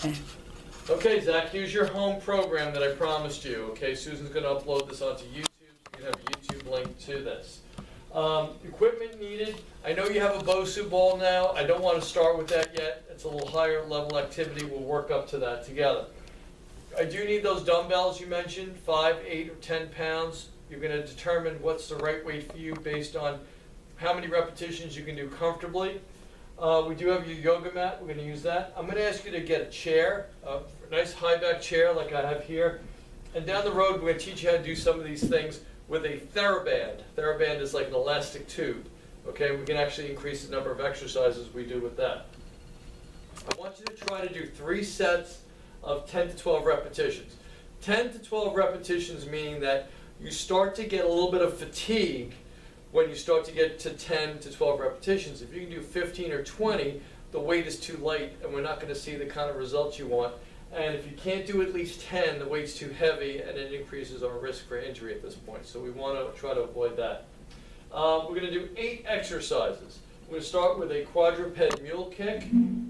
Okay. Okay, Zach, here's your home program that I promised you. Okay, Susan's going to upload this onto YouTube. You can have a YouTube link to this. Equipment needed. I know you have a BOSU ball now. I don't want to start with that yet. It's a little higher level activity. We'll work up to that together. I do need those dumbbells you mentioned, 5, 8, or 10 pounds. You're going to determine what's the right weight for you based on how many repetitions you can do comfortably. We do have your yoga mat. We're going to use that. I'm going to ask you to get a chair, a nice high back chair like I have here. And down the road, we're going to teach you how to do some of these things with a TheraBand. TheraBand is like an elastic tube. Okay, we can actually increase the number of exercises we do with that. I want you to try to do 3 sets of 10 to 12 repetitions. 10 to 12 repetitions meaning that you start to get a little bit of fatigue when you start to get to 10 to 12 repetitions. If you can do 15 or 20, the weight is too light and we're not going to see the kind of results you want. And if you can't do at least 10, the weight's too heavy and it increases our risk for injury at this point. So we want to try to avoid that. We're going to do 8 exercises. We're going to start with a quadruped mule kick,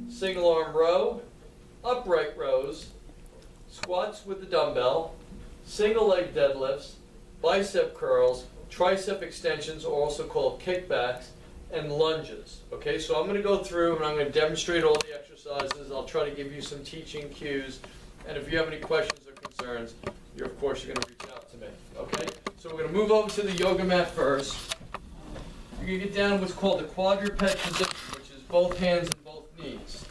single arm row, upright rows, squats with the dumbbell, single leg deadlifts, bicep curls, tricep extensions, or also called kickbacks, and lunges. Okay, so I'm going to go through and I'm going to demonstrate all the exercises. I'll try to give you some teaching cues, and if you have any questions or concerns, of course you're going to reach out to me. Okay, so we're going to move over to the yoga mat first. You're going to get down in what's called the quadruped position, which is both hands and both knees.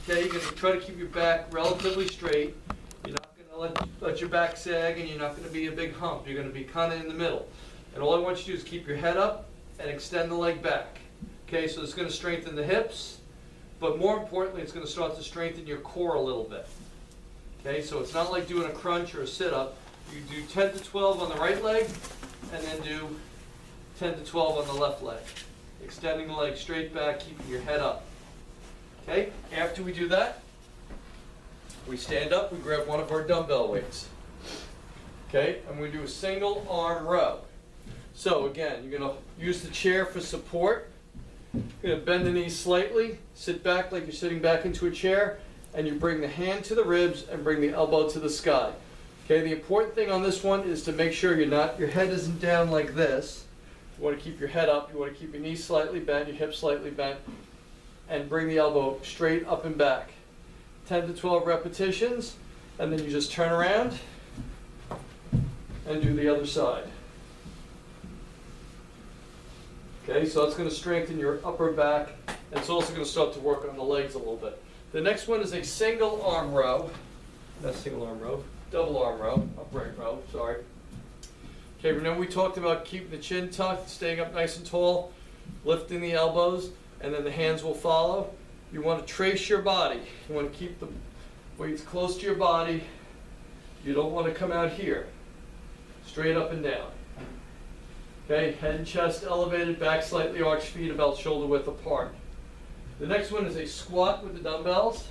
Okay, you're going to try to keep your back relatively straight. You're not going to let your back sag, and you're not going to be a big hump. You're going to be kind of in the middle. And all I want you to do is keep your head up and extend the leg back. Okay, so it's going to strengthen the hips, but more importantly, it's going to start to strengthen your core a little bit. Okay, so it's not like doing a crunch or a sit-up. You do 10 to 12 on the right leg, and then do 10 to 12 on the left leg. Extending the leg straight back, keeping your head up. Okay, after we do that, we stand up, we grab one of our dumbbell weights. Okay, and we do a single arm row. So again, you're going to use the chair for support. You're going to bend the knees slightly, sit back like you're sitting back into a chair, and you bring the hand to the ribs and bring the elbow to the sky. Okay, the important thing on this one is to make sure your head isn't down like this. You want to keep your head up, you want to keep your knees slightly bent, your hips slightly bent, and bring the elbow straight up and back. 10 to 12 repetitions, and then you just turn around and do the other side. Okay, so that's going to strengthen your upper back, and it's also going to start to work on the legs a little bit. The next one is a single arm row. Not single arm row, double arm row, upright row, sorry. Okay, remember we talked about keeping the chin tucked, staying up nice and tall, lifting the elbows, and then the hands will follow. You want to trace your body. You want to keep the weights close to your body. You don't want to come out here. Straight up and down. Okay, head and chest elevated, back slightly arched, feet about shoulder width apart. The next one is a squat with the dumbbells.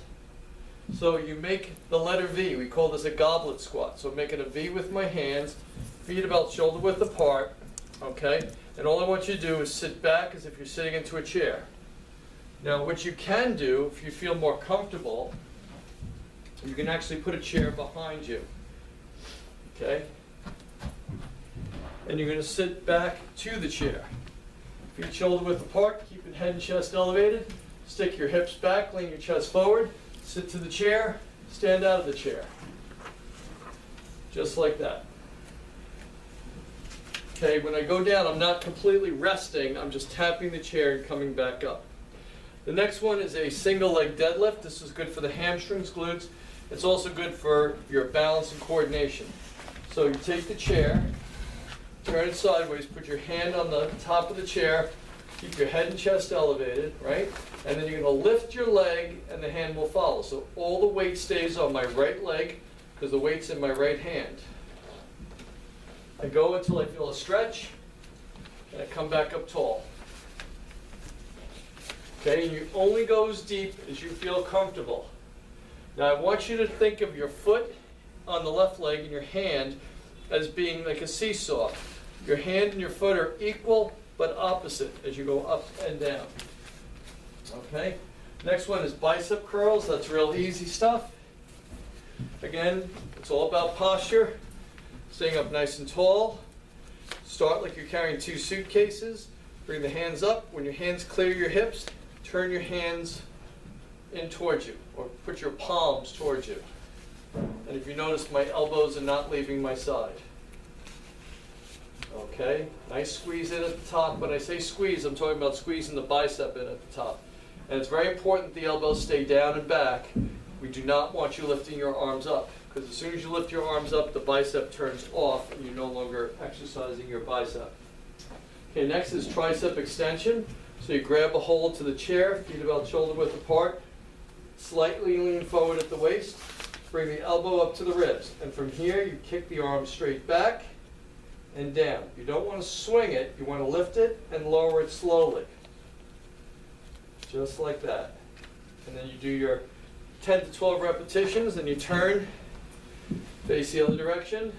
So you make the letter V. We call this a goblet squat. So I'm making a V with my hands, feet about shoulder width apart. Okay, and all I want you to do is sit back as if you're sitting into a chair. Now what you can do, if you feel more comfortable, you can actually put a chair behind you. Okay? And you're going to sit back to the chair. Feet shoulder width apart, keep your head and chest elevated. Stick your hips back, lean your chest forward. Sit to the chair, stand out of the chair. Just like that. Okay, when I go down, I'm not completely resting. I'm just tapping the chair and coming back up. The next one is a single leg deadlift. This is good for the hamstrings, glutes. It's also good for your balance and coordination. So you take the chair, turn it sideways, put your hand on the top of the chair, keep your head and chest elevated, right? And then you're going to lift your leg and the hand will follow. So all the weight stays on my right leg because the weight's in my right hand. I go until I feel a stretch and I come back up tall. Okay, and you only go as deep as you feel comfortable. Now I want you to think of your foot on the left leg and your hand as being like a seesaw. Your hand and your foot are equal but opposite as you go up and down. Okay? Next one is bicep curls. That's real easy stuff. Again, it's all about posture, staying up nice and tall. Start like you're carrying 2 suitcases. Bring the hands up. When your hands clear your hips, turn your hands in towards you, or put your palms towards you. And if you notice, my elbows are not leaving my side. Okay, nice squeeze in at the top. When I say squeeze, I'm talking about squeezing the bicep in at the top. And it's very important the elbows stay down and back. We do not want you lifting your arms up, because as soon as you lift your arms up, the bicep turns off and you're no longer exercising your bicep. Okay, next is tricep extension. So you grab a hold to the chair, feet about shoulder width apart, slightly lean forward at the waist, bring the elbow up to the ribs, and from here you kick the arm straight back and down. You don't want to swing it, you want to lift it and lower it slowly. Just like that. And then you do your 10 to 12 repetitions, and you turn, face the other direction,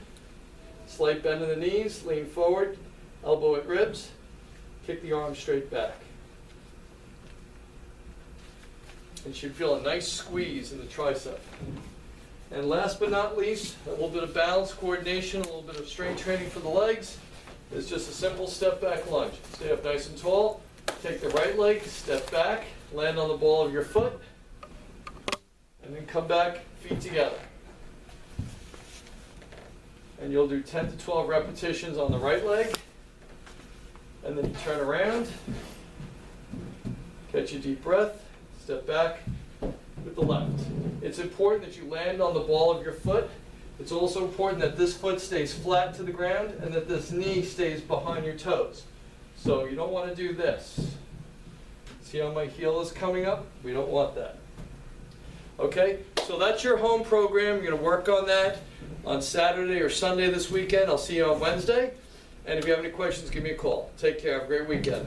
slight bend in the knees, lean forward, elbow at ribs, kick the arm straight back. And you should feel a nice squeeze in the tricep. And last but not least, a little bit of balance, coordination, a little bit of strength training for the legs is just a simple step back lunge. Stay up nice and tall, take the right leg, step back, land on the ball of your foot, and then come back, feet together. And you'll do 10 to 12 repetitions on the right leg, and then you turn around, catch a deep breath, step back with the left. It's important that you land on the ball of your foot. It's also important that this foot stays flat to the ground and that this knee stays behind your toes. So you don't want to do this. See how my heel is coming up? We don't want that. Okay, so that's your home program. You're going to work on that on Saturday or Sunday this weekend. I'll see you on Wednesday. And if you have any questions, give me a call. Take care. Have a great weekend.